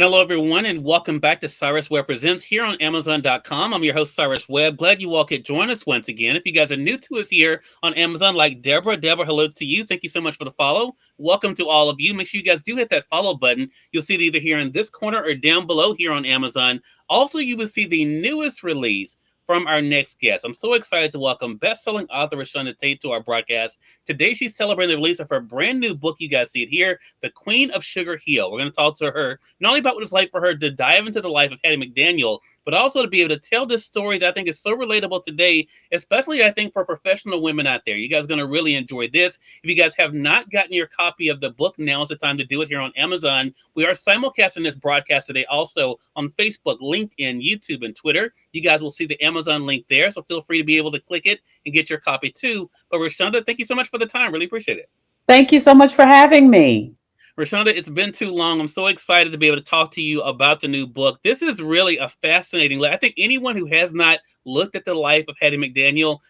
hello, everyone, and welcome back to Cyrus Webb Presents here on Amazon.com. I'm your host, Cyrus Webb. Glad you all could join us once again. If you guys are new to us here on Amazon, like Deborah, hello to you. Thank you so much for the follow. Welcome to all of you. Make sure you guys do hit that follow button. You'll see it either here in this corner or down below here on Amazon. Also, you will see the newest release from our next guest. I'm so excited to welcome best-selling author Reshonda Tate to our broadcast. Today, she's celebrating the release of her brand new book. You guys see it here, The Queen of Sugar Hill. We're going to talk to her not only about what it's like for her to dive into the life of Hattie McDaniel, but also to be able to tell this story that I think is so relatable today, especially I think for professional women out there. You guys are going to really enjoy this. If you guys have not gotten your copy of the book, now is the time to do it here on Amazon. We are simulcasting this broadcast today also on Facebook, LinkedIn, YouTube, and Twitter. You guys will see the Amazon link there, so feel free to be able to click it and get your copy too. But Reshonda, thank you so much for the time. Really appreciate it. Thank you so much for having me. Reshonda, it's been too long. I'm so excited to be able to talk to you about the new book. This is really a fascinating. I think anyone who has not looked at the life of Hattie McDaniel,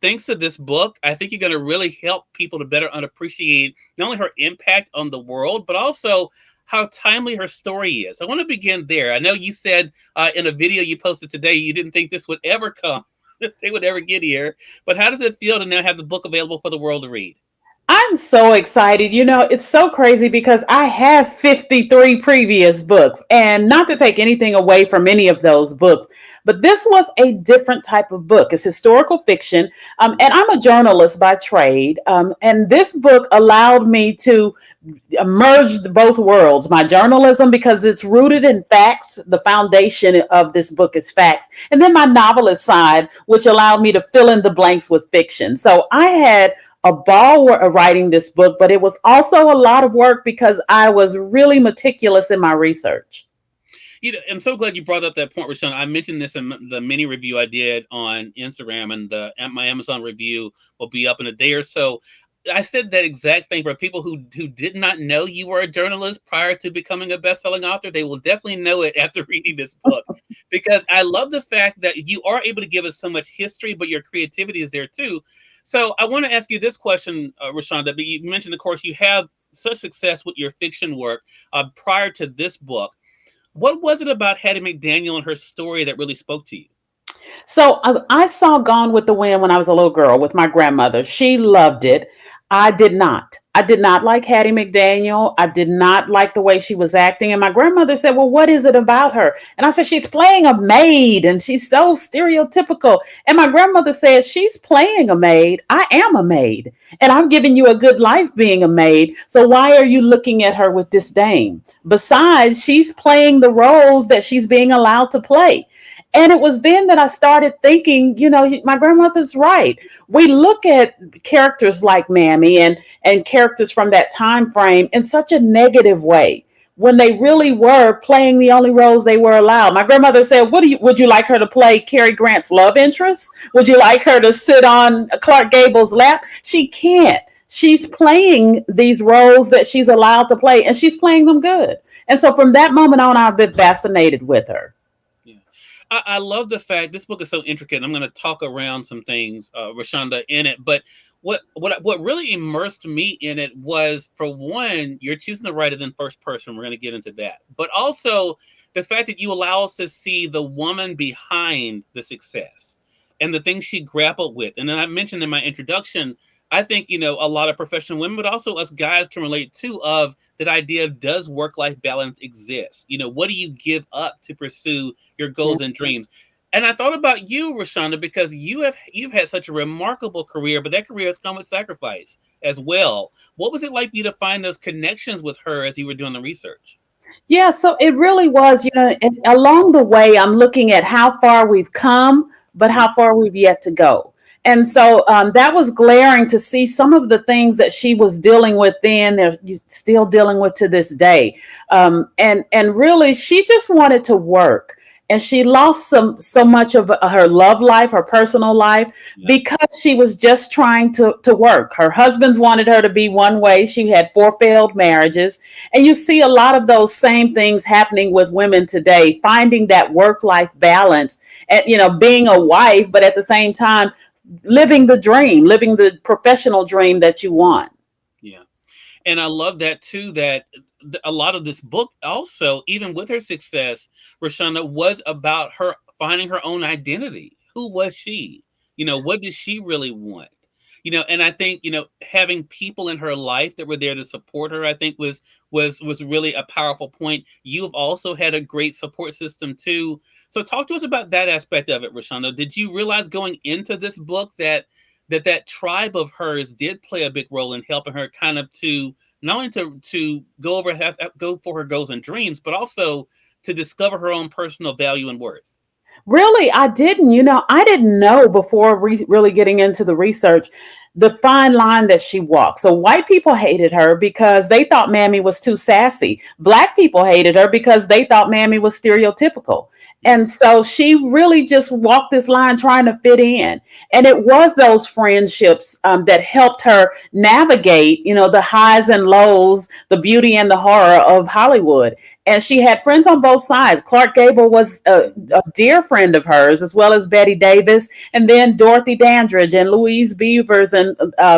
thanks to this book, I think you're going to really help people to better appreciate not only her impact on the world, but also how timely her story is. I want to begin there. I know you said in a video you posted today, you didn't think this would ever come, if they would ever get here. But how does it feel to now have the book available for the world to read? I'm so excited. It's so crazy because I have 53 previous books, and not to take anything away from any of those books, but this was a different type of book. It's historical fiction, and I'm a journalist by trade, and this book allowed me to merge both worlds, my journalism, because it's rooted in facts. The foundation of this book is facts, and then my novelist side, which allowed me to fill in the blanks with fiction. So I had a ball writing this book, but it was also a lot of work because I was really meticulous in my research. I'm so glad you brought up that point, Reshonda. I mentioned this in the mini review I did on Instagram, and my Amazon review will be up in a day or so. I said that exact thing for people who did not know you were a journalist prior to becoming a best-selling author. They will definitely know it after reading this book, because I love the fact that you are able to give us so much history, but your creativity is there too. So I want to ask you this question, Reshonda. But you mentioned, of course, you have such success with your fiction work prior to this book. What was it about Hattie McDaniel and her story that really spoke to you? So I saw Gone with the Wind when I was a little girl with my grandmother. She loved it. I did not. I did not like Hattie McDaniel. I did not like the way she was acting. And my grandmother said, well, what is it about her? And I said, she's playing a maid and she's so stereotypical. And my grandmother said, she's playing a maid. I am a maid and I'm giving you a good life being a maid. So why are you looking at her with disdain? Besides, she's playing the roles that she's being allowed to play. And it was then that I started thinking, my grandmother's right. We look at characters like Mammy and characters from that time frame in such a negative way when they really were playing the only roles they were allowed. My grandmother said, would you like her to play Cary Grant's love interest? Would you like her to sit on Clark Gable's lap? She can't. She's playing these roles that she's allowed to play, and she's playing them good. And so from that moment on, I've been fascinated with her. I love the fact this book is so intricate. I'm going to talk around some things, Reshonda, in it. But what really immersed me in it was, for one, you're choosing to write it in first person. We're going to get into that. But also the fact that you allow us to see the woman behind the success and the things she grappled with. And then I mentioned in my introduction, I think, a lot of professional women, but also us guys can relate too, of that idea of, does work-life balance exist? What do you give up to pursue your goals and dreams? And I thought about you, Reshonda, because you've had such a remarkable career, but that career has come with sacrifice as well. What was it like for you to find those connections with her as you were doing the research? Yeah, so it really was, and along the way, I'm looking at how far we've come, but how far we've yet to go. And so that was glaring to see some of the things that she was dealing with then, they're still dealing with to this day. And really, she just wanted to work. And she lost so much of her love life, her personal life, because she was just trying to work. Her husbands wanted her to be one way. She had 4 failed marriages. And you see a lot of those same things happening with women today, finding that work-life balance and, being a wife, but at the same time, living the dream, living the professional dream that you want. Yeah. And I love that too, that a lot of this book also, even with her success, Reshonda, was about her finding her own identity. Who was she? What did she really want? And I think, having people in her life that were there to support her, I think was really a powerful point. You've also had a great support system too. So talk to us about that aspect of it, Reshonda. Did you realize going into this book that tribe of hers did play a big role in helping her kind of to not only to go for her goals and dreams, but also to discover her own personal value and worth? Really, I didn't. I didn't know before really getting into the research the fine line that she walked. So, white people hated her because they thought Mammy was too sassy. Black people hated her because they thought Mammy was stereotypical. And so she really just walked this line trying to fit in. And it was those friendships that helped her navigate, the highs and lows, the beauty and the horror of Hollywood. And she had friends on both sides. Clark Gable was a dear friend of hers, as well as Betty Davis, and then Dorothy Dandridge and Louise Beavers and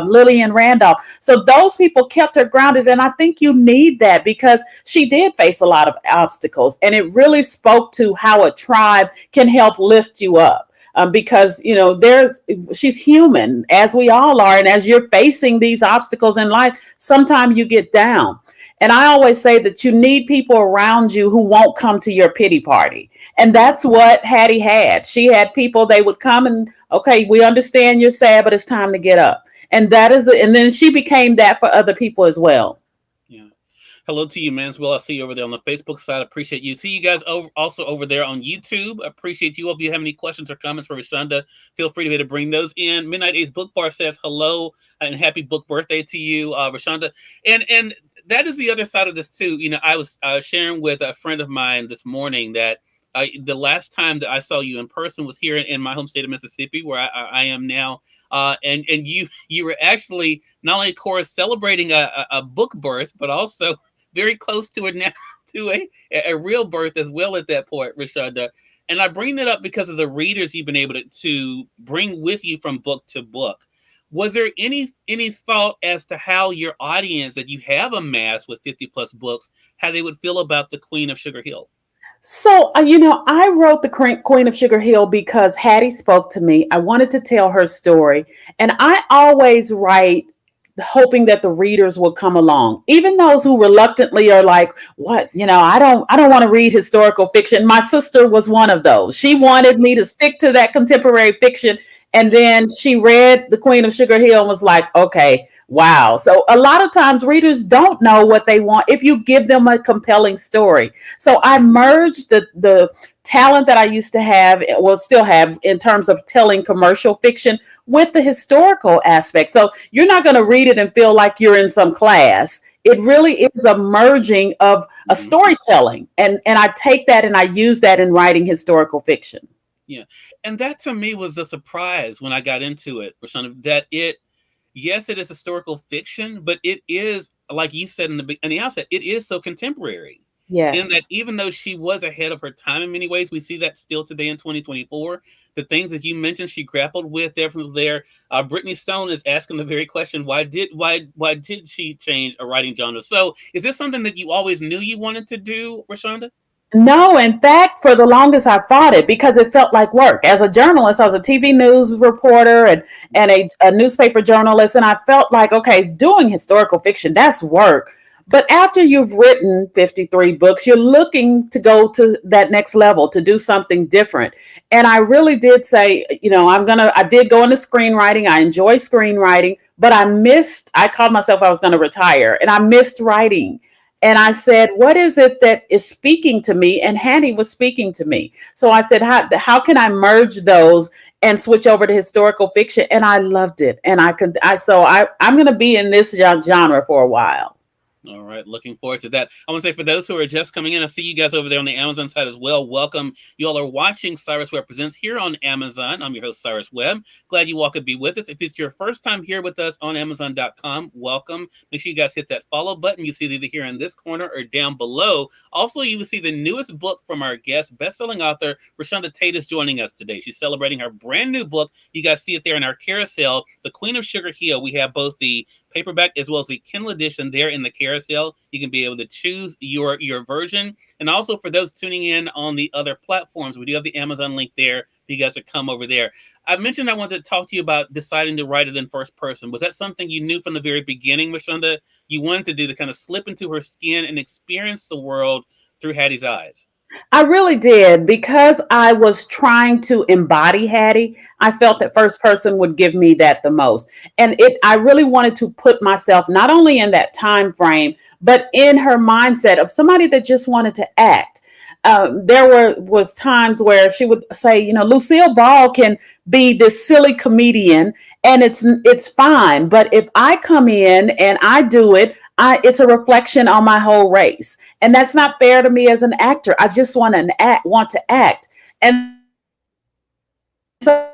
Lillian Randolph. So those people kept her grounded. And I think you need that because she did face a lot of obstacles. And it really spoke to how a tribe can help lift you up. Because she's human, as we all are, and as you're facing these obstacles in life, sometimes you get down. And I always say that you need people around you who won't come to your pity party. And that's what Hattie had. She had people, they would come and, okay, we understand you're sad, but it's time to get up. And and then she became that for other people as well. Yeah. Hello to you, Manswell. I see you over there on the Facebook side. Appreciate you. See you guys also over there on YouTube. Appreciate you. If you have any questions or comments for Reshonda, feel free to bring those in. Midnight Ace Book Bar says hello and happy book birthday to you, Reshonda. And that is the other side of this too. I was sharing with a friend of mine this morning that the last time that I saw you in person was here in my home state of Mississippi, where I am now. And you were actually not only, of course, celebrating a book birth, but also very close to it now, to a real birth as well at that point, Reshonda. And I bring that up because of the readers you've been able to bring with you from book to book. Was there any thought as to how your audience that you have amassed with 50 plus books, how they would feel about the Queen of Sugar Hill? So, I wrote the Queen of Sugar Hill because Hattie spoke to me. I wanted to tell her story. And I always write hoping that the readers will come along, even those who reluctantly are like, what, I don't want to read historical fiction. My sister was one of those. She wanted me to stick to that contemporary fiction. And then she read The Queen of Sugar Hill and was like, okay, wow. So a lot of times readers don't know what they want if you give them a compelling story. So I merged the talent that I used to have, well, still have, in terms of telling commercial fiction with the historical aspect. So you're not going to read it and feel like you're in some class. It really is a merging of a storytelling. And I take that and I use that in writing historical fiction. Yeah. And that to me was the surprise when I got into it, Reshonda, that yes, it is historical fiction, but it is, like you said in the outset, it is so contemporary. Yes. In that even though she was ahead of her time in many ways, we see that still today in 2024. The things that you mentioned she grappled with definitely there. Brittany Stone is asking the very question, why did she change a writing genre? So is this something that you always knew you wanted to do, Reshonda? No, in fact, for the longest I fought it because it felt like work. As a journalist, I was a TV news reporter and a newspaper journalist, and I felt like, okay, doing historical fiction, that's work. But after you've written 53 books, you're looking to go to that next level, to do something different. And I really did say, I did go into screenwriting. I enjoy screenwriting, but I called myself, I was going to retire, and I missed writing. And I said, what is it that is speaking to me? And Hattie was speaking to me. So I said, how can I merge those and switch over to historical fiction? And I loved it. And I'm going to be in this genre for a while. All right. Looking forward to that. I want to say for those who are just coming in, I see you guys over there on the Amazon side as well. Welcome. You all are watching Cyrus Webb Presents here on Amazon. I'm your host, Cyrus Webb. Glad you all could be with us. If it's your first time here with us on Amazon.com, welcome. Make sure you guys hit that follow button. You see it either here in this corner or down below. Also, you will see the newest book from our guest, bestselling author Reshonda Tate is joining us today. She's celebrating her brand new book. You guys see it there in our carousel, The Queen of Sugar Hill. We have both the paperback as well as the Kindle edition there in the carousel. You can be able to choose your version. And also for those tuning in on the other platforms, we do have the Amazon link there. You guys should come over there. I mentioned I wanted to talk to you about deciding to write it in first person. Was that something you knew from the very beginning, Reshonda? You wanted to do, to kind of slip into her skin and experience the world through Hattie's eyes. I really did because I was trying to embody Hattie. I felt that first person would give me that the most. And I really wanted to put myself not only in that time frame, but in her mindset of somebody that just wanted to act. There was times where she would say, Lucille Ball can be this silly comedian, and it's fine. But if I come in and I do it, it's a reflection on my whole race, and that's not fair to me as an actor. I just want to act, and so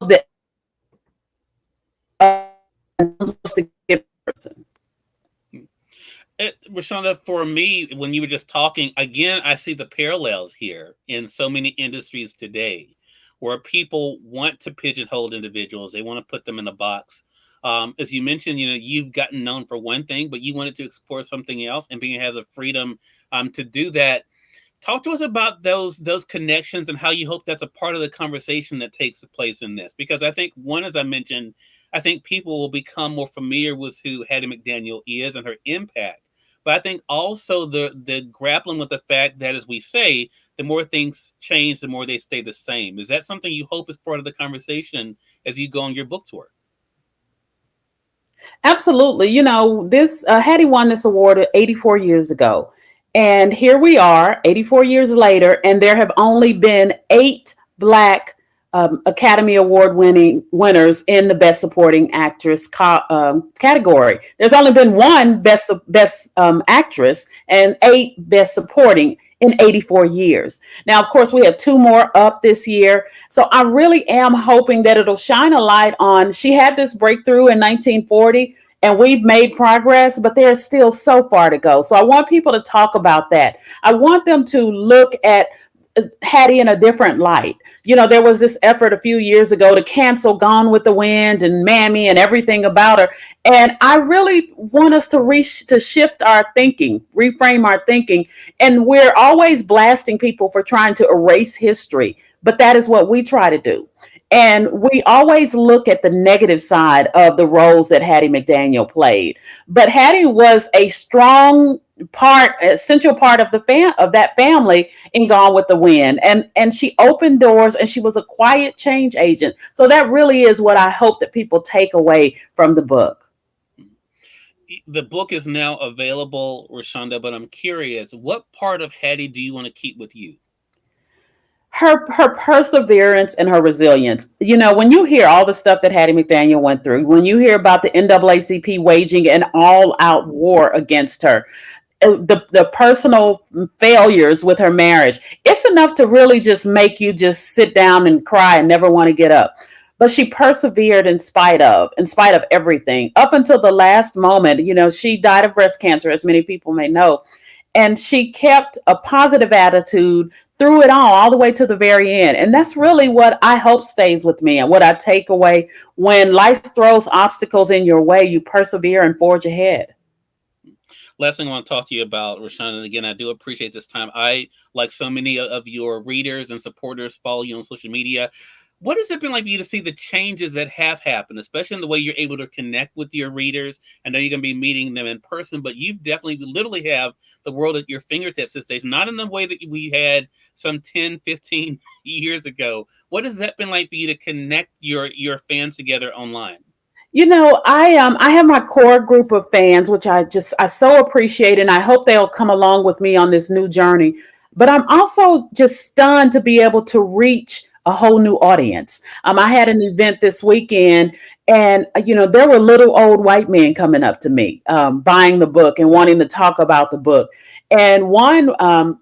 that I'm supposed to give a person. Rashonda, for me, when you were just talking, again, I see the parallels here in so many industries today where people want to pigeonhole individuals. They want to put them in a box. As you mentioned, you've gotten known for one thing, but you wanted to explore something else, and being have the freedom to do that. Talk to us about those connections and how you hope that's a part of the conversation that takes place in this. Because I think, one, as I mentioned, I think people will become more familiar with who Hattie McDaniel is and her impact. But I think also the grappling with the fact that, as we say, the more things change, the more they stay the same. Is that something you hope is part of the conversation as you go on your book tour? Absolutely. This Hattie won this award 84 years ago. And here we are, 84 years later, and there have only been 8 Black Academy Award winners in the Best Supporting Actress category. There's only been one Best Actress and 8 Best Supporting in 84 years. Now, of course, we have 2 more up this year. So I really am hoping that it'll shine a light on, she had this breakthrough in 1940, and we've made progress, but there's still so far to go. So I want people to talk about that. I want them to look at Hattie in a different light. There was this effort a few years ago to cancel Gone with the Wind and Mammy and everything about her. And I really want us to shift our thinking, reframe our thinking. And we're always blasting people for trying to erase history, but that is what we try to do. And we always look at the negative side of the roles that Hattie McDaniel played. But Hattie was a strong part, essential part of of that family in Gone with the Wind. And she opened doors, and she was a quiet change agent. So that really is what I hope that people take away from the book. The book is now available, Reshonda, but I'm curious, what part of Hattie do you want to keep with you? Her perseverance and her resilience. When you hear all the stuff that Hattie McDaniel went through, when you hear about the NAACP waging an all-out war against her, the personal failures with her marriage, it's enough to really just make you just sit down and cry and never want to get up. But she persevered in spite of everything up until the last moment. She died of breast cancer, as many people may know. And she kept a positive attitude through it all the way to the very end. And that's really what I hope stays with me and what I take away. When life throws obstacles in your way, you persevere and forge ahead. Last thing I want to talk to you about, Reshonda, and again, I do appreciate this time. I, like so many of your readers and supporters, follow you on social media. What has it been like for you to see the changes that have happened, especially in the way you're able to connect with your readers? I know you're going to be meeting them in person, but you've definitely literally have the world at your fingertips this stage, not in the way that we had some 10, 15 years ago. What has that been like for you to connect your fans together online? I have my core group of fans, which I so appreciate, and I hope they'll come along with me on this new journey. But I'm also just stunned to be able to reach a whole new audience. I had an event this weekend, and there were little old white men coming up to me, buying the book and wanting to talk about the book. And one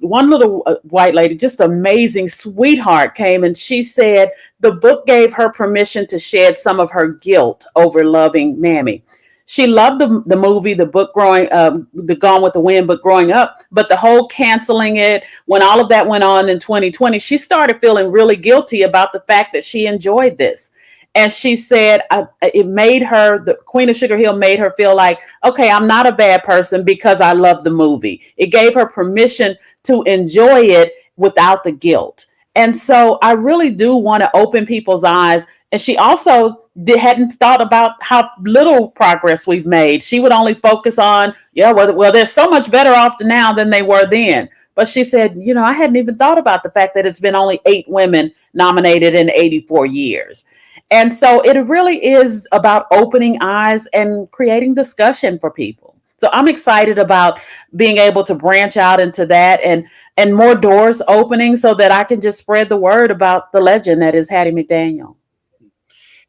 little white lady, just amazing sweetheart, came and she said the book gave her permission to shed some of her guilt over loving Mammy. She loved the movie, the book the Gone with the Wind book growing up, but the whole canceling it, when all of that went on in 2020, she started feeling really guilty about the fact that she enjoyed this. And she said it made her, the Queen of Sugar Hill made her feel like, okay, I'm not a bad person because I love the movie. It gave her permission to enjoy it without the guilt. And so I really do want to open people's eyes. And she also hadn't thought about how little progress we've made. She would only focus on, yeah, well, they're so much better off now than they were then. But she said, I hadn't even thought about the fact that it's been only 8 women nominated in 84 years. And so it really is about opening eyes and creating discussion for people. So I'm excited about being able to branch out into that and more doors opening so that I can just spread the word about the legend that is Hattie McDaniel.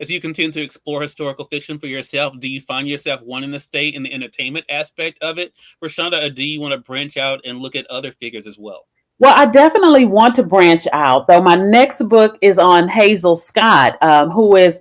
As you continue to explore historical fiction for yourself, do you find yourself wanting to stay in the entertainment aspect of it, Reshonda, or do you want to branch out and look at other figures as well? Well, I definitely want to branch out, though. My next book is on Hazel Scott, who is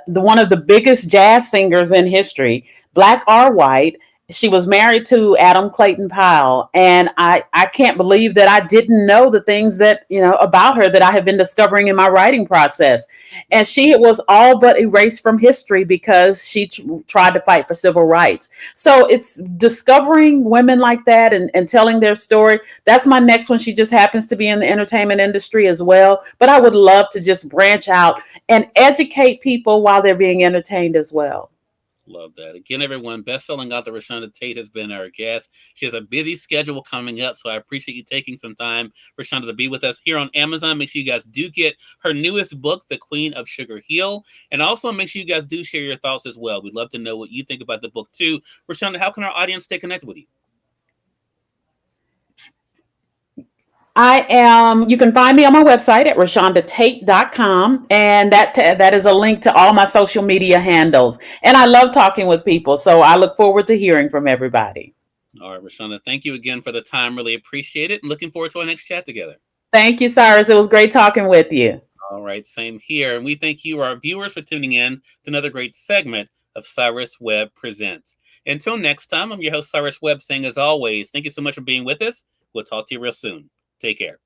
one of the biggest jazz singers in history, black or white. She was married to Adam Clayton Powell, and I can't believe that I didn't know the things that about her that I have been discovering in my writing process. And she was all but erased from history because she tried to fight for civil rights. So it's discovering women like that and telling their story. That's my next one. She just happens to be in the entertainment industry as well. But I would love to just branch out and educate people while they're being entertained as well. Love that. Again, everyone, best-selling author Reshonda Tate has been our guest. She has a busy schedule coming up, so I appreciate you taking some time, Reshonda, to be with us here on Amazon. Make sure you guys do get her newest book, The Queen of Sugar Hill, and also make sure you guys do share your thoughts as well. We'd love to know what you think about the book, too. Reshonda, how can our audience stay connected with you? You can find me on my website at ReshondaTate.com. And that is a link to all my social media handles. And I love talking with people. So I look forward to hearing from everybody. All right, Reshonda, thank you again for the time. Really appreciate it. And looking forward to our next chat together. Thank you, Cyrus. It was great talking with you. All right, same here. And we thank you, our viewers, for tuning in to another great segment of Cyrus Webb Presents. Until next time, I'm your host, Cyrus Webb, saying as always, thank you so much for being with us. We'll talk to you real soon. Take care.